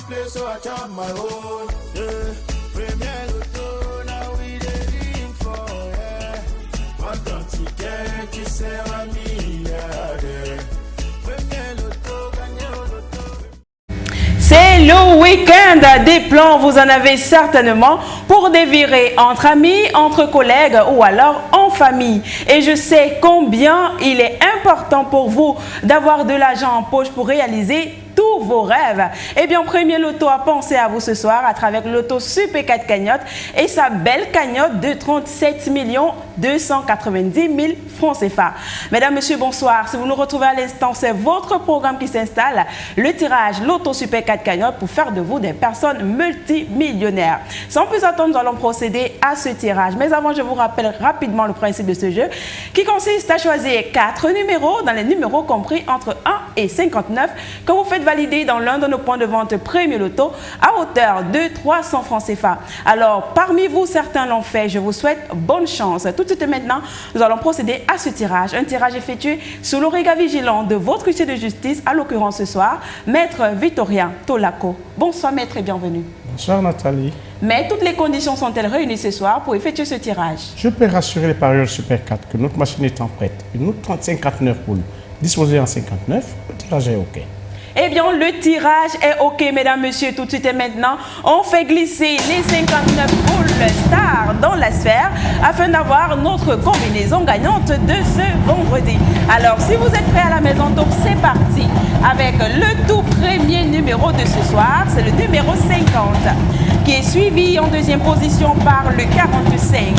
play, so I chop my own. Yeah. Premier Loto, now we dey for, yeah. On ton ticket, tu seras milliardaire. Premier Loto, gagné au loto. C'est le week-end des plans, vous en avez certainement pour des virées entre amis, entre collègues ou alors en famille. Et je sais combien il est important pour vous d'avoir de l'argent en poche pour réaliser tous vos rêves. Eh bien, Premier Loto a pensé à vous ce soir à travers le Loto Super 4 cagnotte et sa belle cagnotte de 37 290 000 francs CFA. Mesdames, Messieurs, bonsoir. Si vous nous retrouvez à l'instant, c'est votre programme qui s'installe, le tirage Loto Super 4 cagnotte pour faire de vous des personnes multimillionnaires. Sans plus attendre, nous allons procéder à ce tirage. Mais avant, je vous rappelle rapidement le principe de ce jeu qui consiste à choisir 4 numéros dans les numéros compris entre 1 et 59 que vous faites valider dans l'un de nos points de vente Premier Loto à hauteur de 300 francs CFA. Alors, parmi vous, certains l'ont fait. Je vous souhaite bonne chance. Tout de suite maintenant, nous allons procéder à ce tirage. Un tirage effectué sous le regard vigilant de votre huissier de justice, à l'occurrence ce soir, Maître Victorien Tolako. Bonsoir Maître et bienvenue. Bonsoir Nathalie. Mais toutes les conditions sont-elles réunies ce soir pour effectuer ce tirage? Je peux rassurer les parieurs Super 4 que notre machine étant prête, une autre 35-59 poules disposée en 59, le tirage est OK. Eh bien, le tirage est OK, mesdames, messieurs, tout de suite et maintenant. On fait glisser les 59 poules stars dans la sphère afin d'avoir notre combinaison gagnante de ce vendredi. Alors, si vous êtes prêts à la maison, donc c'est parti avec le tout premier numéro de ce soir, c'est le numéro 50, qui est suivi en deuxième position par le 45.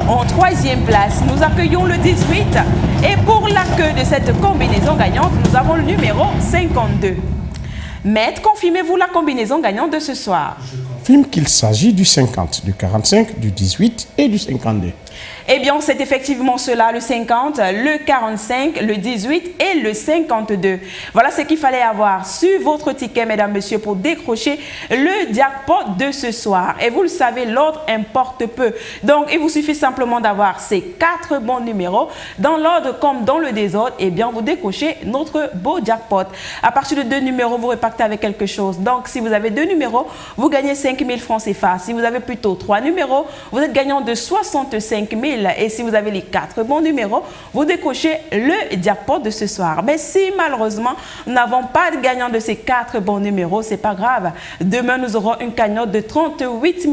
En troisième place, nous accueillons le 18. Et pour la queue de cette combinaison gagnante, nous avons le numéro 52. Maître, confirmez-vous la combinaison gagnante de ce soir? Je confirme qu'il s'agit du 50, du 45, du 18 et du 52. Eh bien, c'est effectivement cela, le 50, le 45, le 18 et le 52. Voilà ce qu'il fallait avoir sur votre ticket, mesdames, messieurs, pour décrocher le jackpot de ce soir. Et vous le savez, l'ordre importe peu. Donc, il vous suffit simplement d'avoir ces 4 bons numéros. Dans l'ordre comme dans le désordre, eh bien, vous décrochez notre beau jackpot. À partir de 2 numéros, vous repartez avec quelque chose. Donc, si vous avez 2 numéros, vous gagnez 5 000 francs CFA. Si vous avez plutôt 3 numéros, vous êtes gagnant de 65 000. Et si vous avez les 4 bons numéros, vous décrochez le jackpot de ce soir. Mais si malheureusement, nous n'avons pas de gagnant de ces 4 bons numéros, c'est pas grave. Demain, nous aurons une cagnotte de 38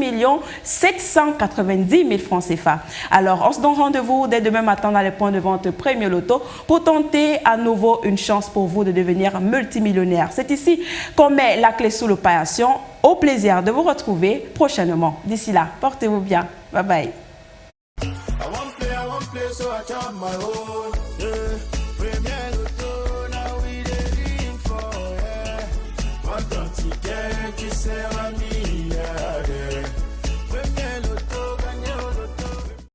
790 000 francs CFA. Alors, on se donne rendez-vous dès demain matin dans les points de vente Premier Loto pour tenter à nouveau une chance pour vous de devenir multimillionnaire. C'est ici qu'on met la clé sous le paillasson. Au plaisir de vous retrouver prochainement. D'ici là, portez-vous bien. Bye bye. I won't play, so I chop my own.